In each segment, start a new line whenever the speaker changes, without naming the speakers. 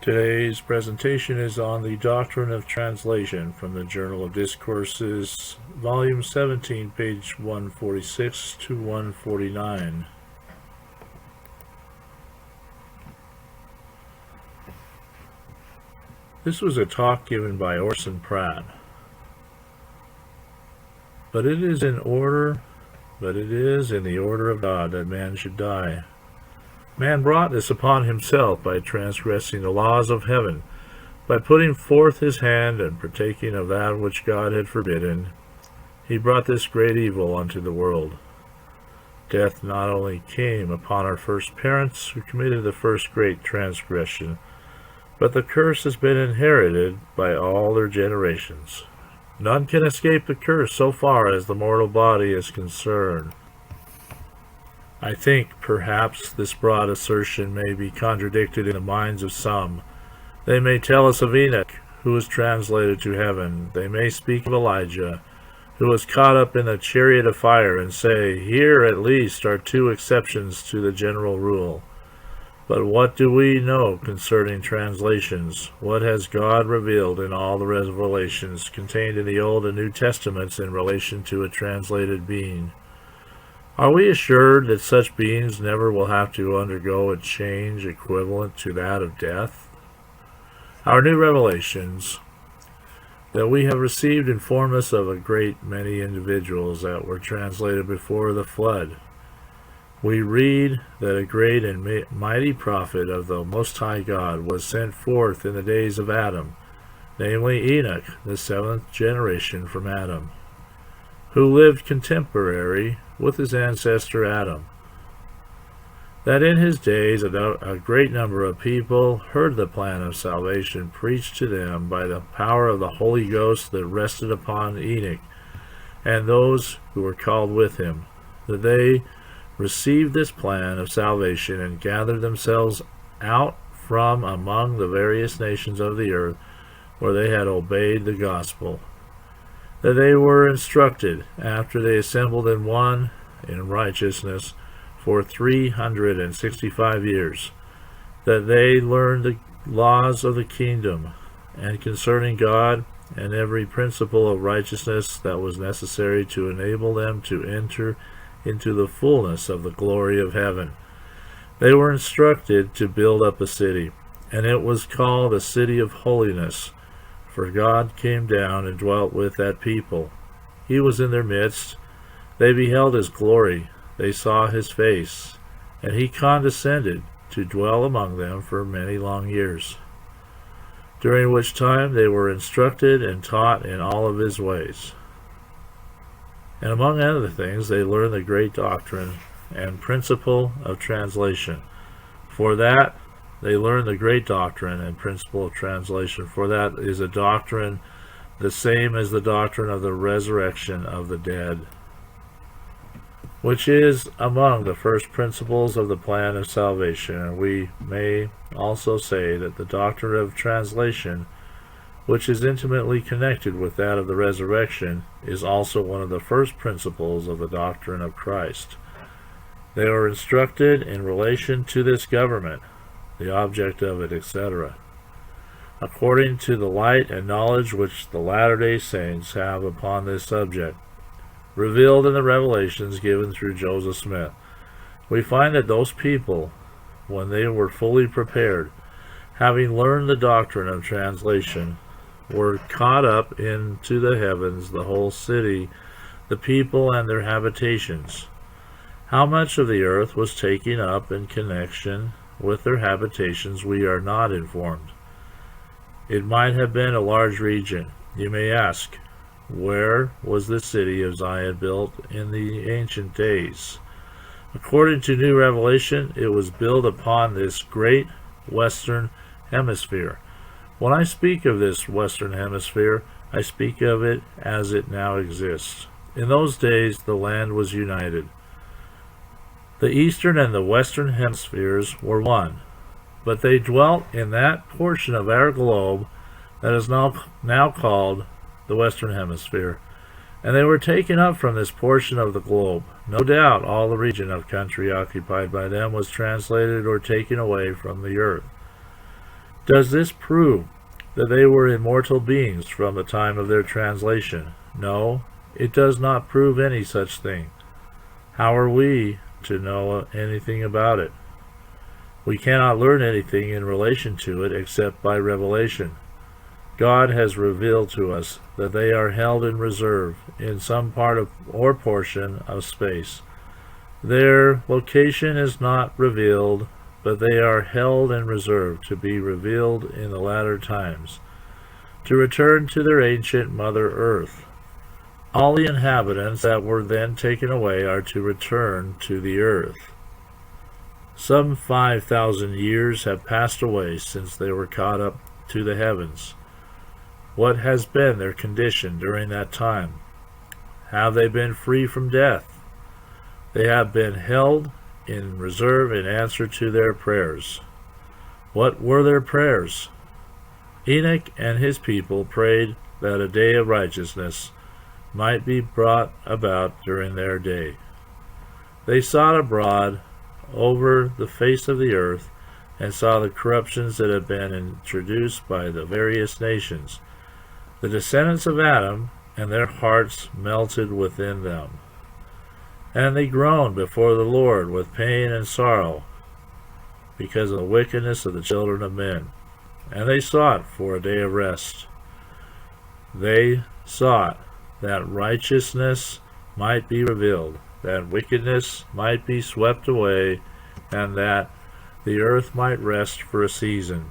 Today's presentation is on the Doctrine of Translation from the Journal of Discourses, Volume 17, page 146 to 149. This was a talk given by Orson Pratt. But it is in the order of God that man should die. Man brought this upon himself by transgressing the laws of heaven, by putting forth his hand and partaking of that which God had forbidden. He brought this great evil unto the world. Death not only came upon our first parents who committed the first great transgression, but the curse has been inherited by all their generations. None can escape the curse so far as the mortal body is concerned. I think, perhaps, this broad assertion may be contradicted in the minds of some. They may tell us of Enoch, who was translated to heaven. They may speak of Elijah, who was caught up in a chariot of fire, and say, here at least are two exceptions to the general rule. But what do we know concerning translations? What has God revealed in all the revelations contained in the Old and New Testaments in relation to a translated being? Are we assured that such beings never will have to undergo a change equivalent to that of death? Our new revelations that we have received inform us of a great many individuals that were translated before the flood. We read that a great and mighty prophet of the Most High God was sent forth in the days of Adam, namely Enoch, the seventh generation from Adam, who lived contemporary with his ancestor Adam. That in his days a great number of people heard the plan of salvation preached to them by the power of the Holy Ghost that rested upon Enoch and those who were called with him, that they received this plan of salvation and gathered themselves out from among the various nations of the earth where they had obeyed the gospel, that they were instructed, after they assembled in one in righteousness for 365 years, that they learned the laws of the kingdom, and concerning God, and every principle of righteousness that was necessary to enable them to enter into the fullness of the glory of heaven. They were instructed to build up a city, and it was called a city of holiness, for God came down and dwelt with that people. He was in their midst. They beheld his glory. They saw his face, and he condescended to dwell among them for many long years, during which time they were instructed and taught in all of his ways. And among other things, they learned the great doctrine and principle of translation. For that, they learned the great doctrine and principle of translation, for that is a doctrine the same as the doctrine of the resurrection of the dead, which is among the first principles of the plan of salvation. And we may also say that the doctrine of translation, which is intimately connected with that of the resurrection, is also one of the first principles of the doctrine of Christ. They are instructed in relation to this government, the object of it, etc., according to the light and knowledge which the Latter-day Saints have upon this subject, revealed in the revelations given through Joseph Smith. We find that those people, when they were fully prepared, having learned the doctrine of translation, were caught up into the heavens, the whole city, the people, and their habitations. How much of the earth was taken up in connection with their habitations we are not informed. It might have been a large region. You may ask, where was the city of Zion built in the ancient days? According to New Revelation, it was built upon this great western hemisphere. When I speak of this western hemisphere, I speak of it as it now exists. In those days, the land was united. The eastern and the western hemispheres were one, but they dwelt in that portion of our globe that is now called the Western Hemisphere, and they were taken up from this portion of the globe. No doubt all the region of country occupied by them was translated or taken away from the earth. Does this prove that they were immortal beings from the time of their translation? No, it does not prove any such thing. How are we to know anything about it? We cannot learn anything in relation to it except by revelation. God has revealed to us that they are held in reserve in some part of or portion of space. Their location is not revealed, but they are held in reserve to be revealed in the latter times, to return to their ancient Mother Earth. All the inhabitants that were then taken away are to return to the earth. Some 5,000 years have passed away since they were caught up to the heavens. What has been their condition during that time? Have they been free from death? They have been held in reserve in answer to their prayers. What were their prayers? Enoch and his people prayed that a day of righteousness might be brought about during their day. They sought abroad over the face of the earth and saw the corruptions that had been introduced by the various nations, the descendants of Adam, and their hearts melted within them. And they groaned before the Lord with pain and sorrow because of the wickedness of the children of men. And they sought for a day of rest. They sought that righteousness might be revealed, that wickedness might be swept away, and that the earth might rest for a season.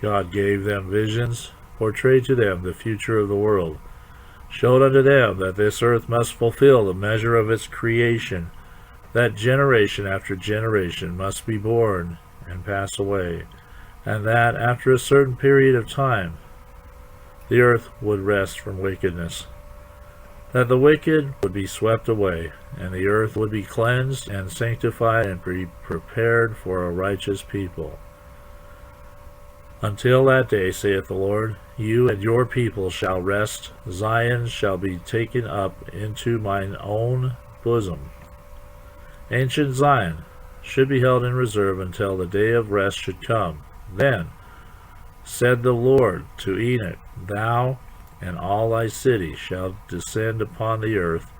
God gave them visions, portrayed to them the future of the world, showed unto them that this earth must fulfill the measure of its creation, that generation after generation must be born and pass away, and that after a certain period of time the earth would rest from wickedness, that the wicked would be swept away, and the earth would be cleansed and sanctified and be prepared for a righteous people. Until that day, saith the Lord, you and your people shall rest. Zion shall be taken up into mine own bosom. Ancient Zion should be held in reserve until the day of rest should come. Then said the Lord to Enoch, thou and all thy city shall descend upon the earth,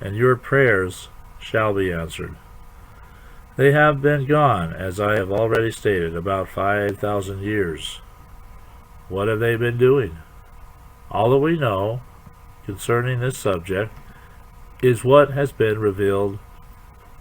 and your prayers shall be answered. They have been gone, as I have already stated, about 5,000 years. What have they been doing? All that we know concerning this subject is what has been revealed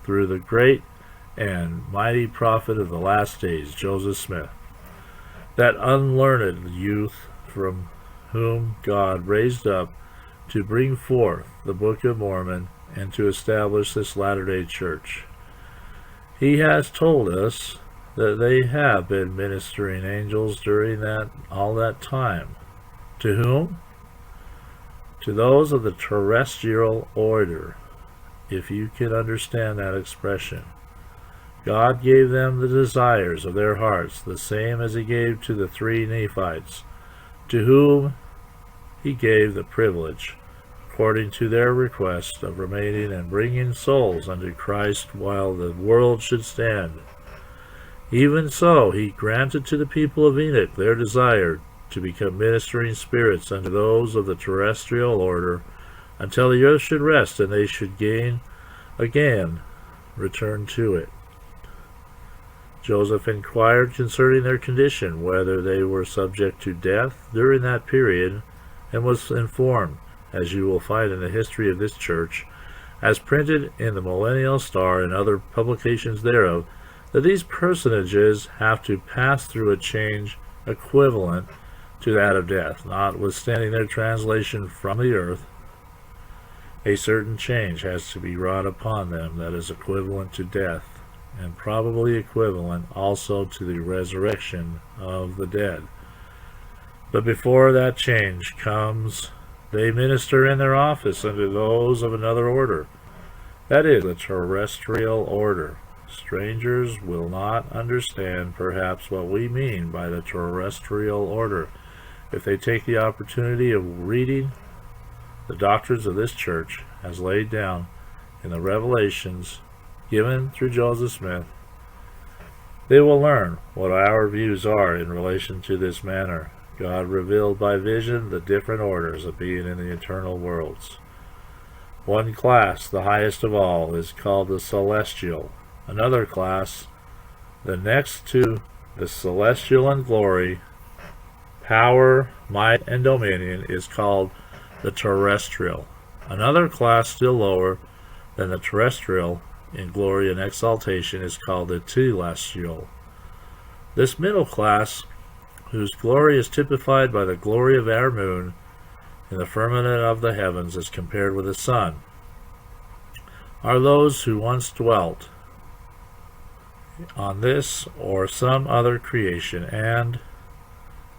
through the great and mighty prophet of the last days, Joseph Smith, that unlearned youth from whom God raised up to bring forth the Book of Mormon and to establish this Latter-day Church. He has told us that they have been ministering angels during all that time. To whom? To those of the terrestrial order, if you can understand that expression. God gave them the desires of their hearts, the same as he gave to the 3 Nephites, to whom he gave the privilege, according to their request, of remaining and bringing souls unto Christ while the world should stand. Even so, he granted to the people of Enoch their desire to become ministering spirits unto those of the terrestrial order, until the earth should rest and they should again return to it. Joseph inquired concerning their condition, whether they were subject to death during that period, and was informed, as you will find in the history of this church, as printed in the Millennial Star and other publications thereof, that these personages have to pass through a change equivalent to that of death, notwithstanding their translation from the earth. A certain change has to be wrought upon them that is equivalent to death, and probably equivalent also to the resurrection of the dead. But before that change comes, they minister in their office unto those of another order, that is, the terrestrial order. Strangers will not understand perhaps what we mean by the terrestrial order if they take the opportunity of reading the doctrines of this church as laid down in the revelations given through Joseph Smith They will learn what our views are in relation to this matter. God revealed by vision the different orders of being in the eternal worlds. One class, the highest of all, is called the celestial. Another class, the next to the celestial in glory, power, might, and dominion, is called the terrestrial. Another class still lower than the terrestrial in glory and exaltation is called the telestial. This middle class, whose glory is typified by the glory of our moon in the firmament of the heavens as compared with the sun, are those who once dwelt on this or some other creation, and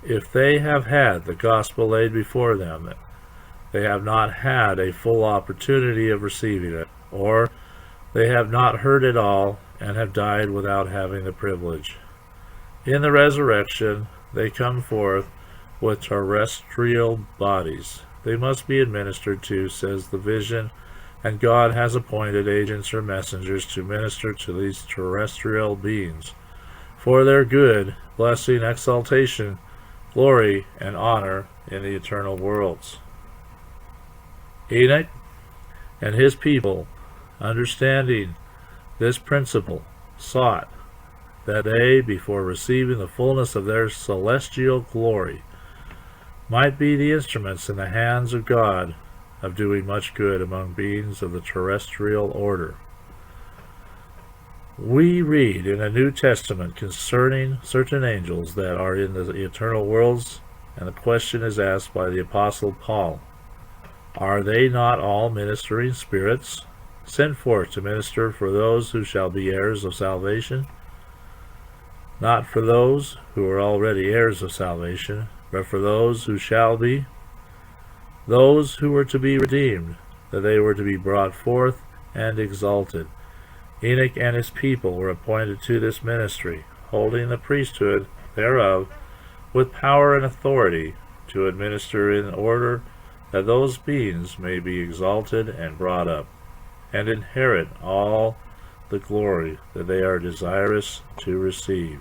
if they have had the gospel laid before them, they have not had a full opportunity of receiving it, or they have not heard it all and have died without having the privilege. In the resurrection, they come forth with terrestrial bodies. They must be administered to, says the vision, and God has appointed agents or messengers to minister to these terrestrial beings for their good, blessing, exaltation, glory, and honor in the eternal worlds. Enoch and his people, understanding this principle, sought that they, before receiving the fullness of their celestial glory, might be the instruments in the hands of God of doing much good among beings of the terrestrial order. We read in the New Testament concerning certain angels that are in the eternal worlds, and the question is asked by the Apostle Paul, are they not all ministering spirits, sent forth to minister for those who shall be heirs of salvation? Not for those who are already heirs of salvation, but for those who shall be, those who were to be redeemed, that they were to be brought forth and exalted. Enoch and his people were appointed to this ministry, holding the priesthood thereof with power and authority to administer in order that those beings may be exalted and brought up, and inherit all the glory that they are desirous to receive.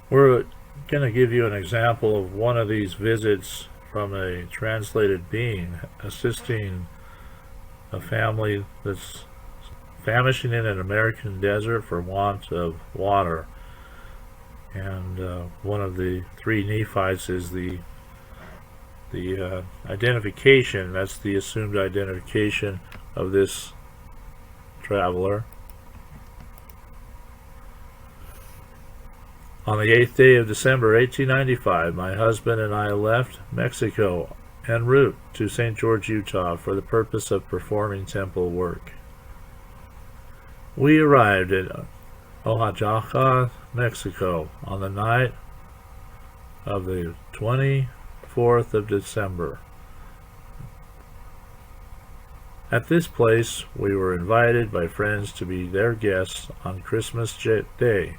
We're going to give you an example of one of these visits from a translated being assisting a family that's famishing in an American desert for want of water. And one of the three Nephites is the identification, that's the assumed identification of this traveler. On the 8th day of December 1895, my husband and I left Mexico en route to St. George, Utah for the purpose of performing temple work. We arrived at Oaxaca, Mexico on the night of the 24th of December. At this place, we were invited by friends to be their guests on Christmas Day,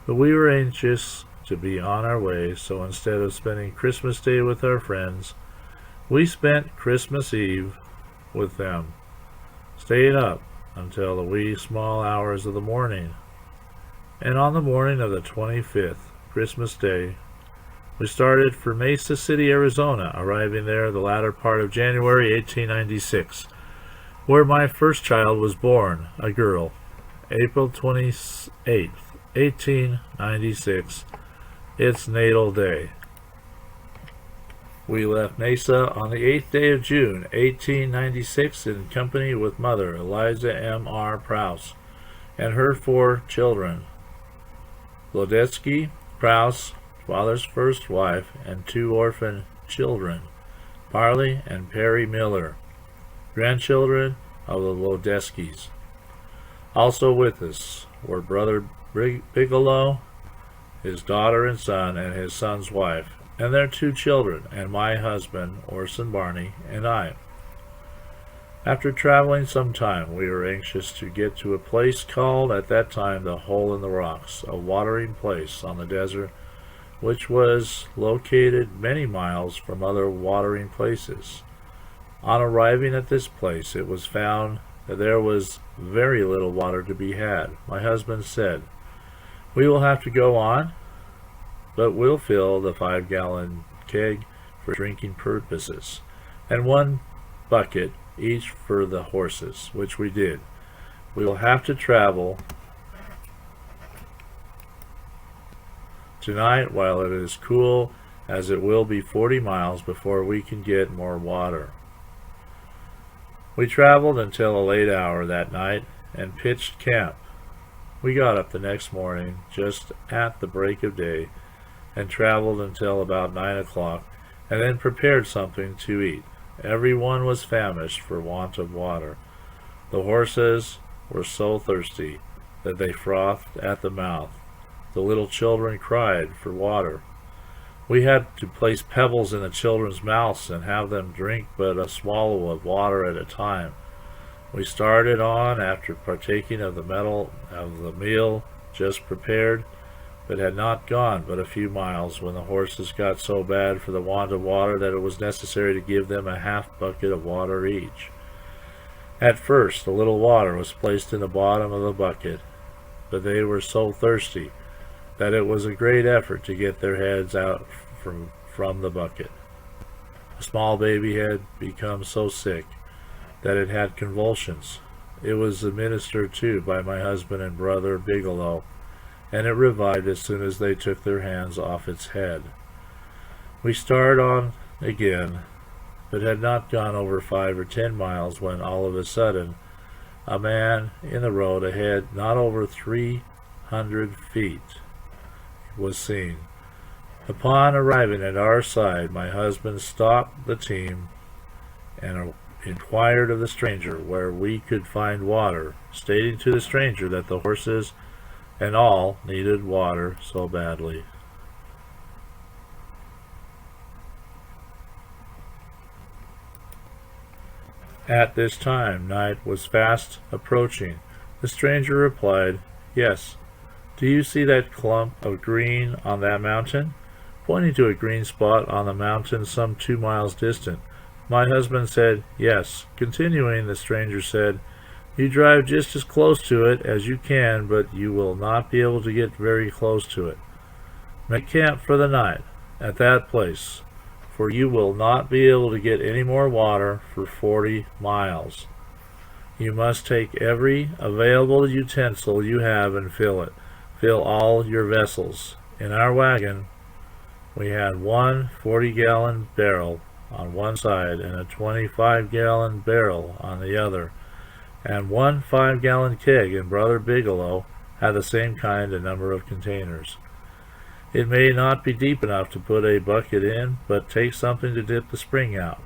but we were anxious to be on our way, so instead of spending Christmas Day with our friends, we spent Christmas Eve with them, staying up until the wee small hours of the morning. And on the morning of the 25th, Christmas Day, we started for Mesa City, Arizona, arriving there the latter part of January 1896, where my first child was born, a girl, April 28th, 1896, its natal day. We left Mesa on the 8th day of June, 1896, in company with Mother Eliza M. R. Prouse and her 4 children, Lodetsky Prouse, father's first wife, and 2 orphan children, Parley and Perry Miller, grandchildren of the Lodeskys. Also with us were Brother Bigelow, his daughter and son, and his son's wife, and their 2 children, and my husband, Orson Barney, and I. After traveling some time, we were anxious to get to a place called at that time the Hole in the Rocks, a watering place on the desert, which was located many miles from other watering places. On arriving at this place, it was found that there was very little water to be had. My husband said, "We will have to go on, but we'll fill the 5-gallon keg for drinking purposes, and 1 bucket each for the horses," which we did. "We will have to travel tonight while it is cool, as it will be 40 miles before we can get more water." We traveled until a late hour that night and pitched camp. We got up the next morning just at the break of day and traveled until about 9 o'clock, and then prepared something to eat. Everyone was famished for want of water. The horses were so thirsty that they frothed at the mouth. The little children cried for water. We had to place pebbles in the children's mouths and have them drink but a swallow of water at a time. We started on after partaking of the meal just prepared, but had not gone but a few miles when the horses got so bad for the want of water that it was necessary to give them a half bucket of water each. At first, a little water was placed in the bottom of the bucket, but they were so thirsty that it was a great effort to get their heads out from the bucket. A small baby had become so sick that it had convulsions. It was administered to by my husband and brother Bigelow, and it revived as soon as they took their hands off its head. We started on again, but had not gone over 5 or 10 miles when all of a sudden a man in the road ahead, not over 300 feet, was seen. Upon arriving at our side, my husband stopped the team and inquired of the stranger where we could find water, stating to the stranger that the horses and all needed water so badly. At this time, night was fast approaching. The stranger replied, "Yes. Do you see that clump of green on that mountain?" Pointing to a green spot on the mountain some 2 miles distant. My husband said, "Yes." Continuing, the stranger said, "You drive just as close to it as you can, but you will not be able to get very close to it. Make camp for the night at that place, for you will not be able to get any more water for 40 miles. You must take every available utensil you have and fill it. Fill all your vessels. In our wagon, we had 1 40-gallon barrel on one side and a 25-gallon barrel on the other, and 1 5-gallon keg, and Brother Bigelow had the same kind and number of containers. It may not be deep enough to put a bucket in, but take something to dip the spring out.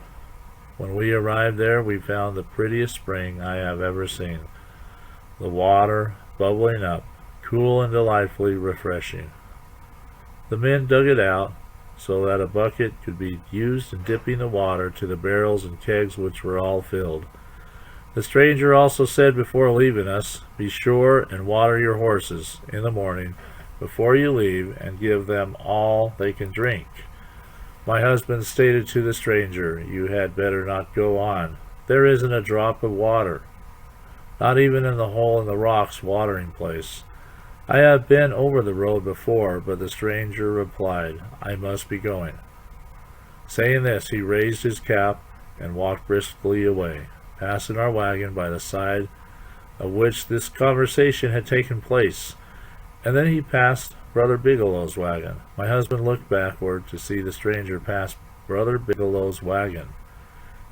When we arrived there, we found the prettiest spring I have ever seen. The water bubbling up, cool and delightfully refreshing. The men dug it out so that a bucket could be used in dipping the water to the barrels and kegs, which were all filled. The stranger also said before leaving us, "Be sure and water your horses in the morning before you leave, and give them all they can drink." My husband stated to the stranger, "You had better not go on. There isn't a drop of water, not even in the hole in the rocks watering place." I have been over the road before, but the stranger replied, "I must be going." Saying this, he raised his cap and walked briskly away, passing our wagon by the side of which this conversation had taken place, and then he passed Brother Bigelow's wagon. My husband looked backward to see the stranger pass Brother Bigelow's wagon,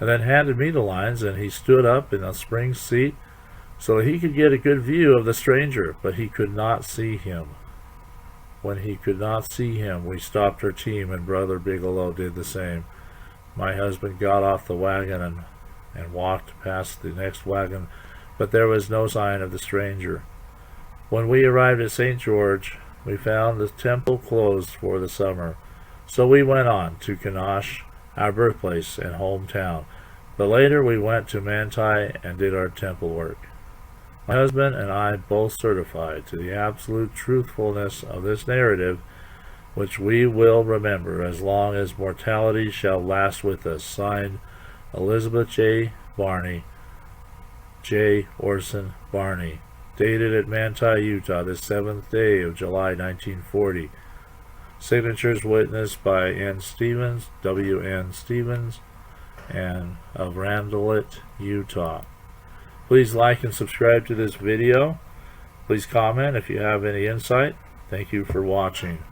and then handed me the lines, and he stood up in the spring seat so that he could get a good view of the stranger, but he could not see him. When he could not see him, we stopped our team, and Brother Bigelow did the same. My husband got off the wagon and walked past the next wagon, but there was no sign of the stranger. When we arrived at St. George, we found the temple closed for the summer, so we went on to Enoch, our birthplace and hometown, but later we went to Manti and did our temple work. My husband and I both certify to the absolute truthfulness of this narrative, which we will remember as long as mortality shall last with us. Signed, Elizabeth J. Barney, J. Orson Barney. Dated at Manti, Utah, the 7th day of July 1940. Signatures witnessed by N. Stevens, W. N. Stevens, and of Randalit, Utah. Please like and subscribe to this video. Please comment if you have any insight. Thank you for watching.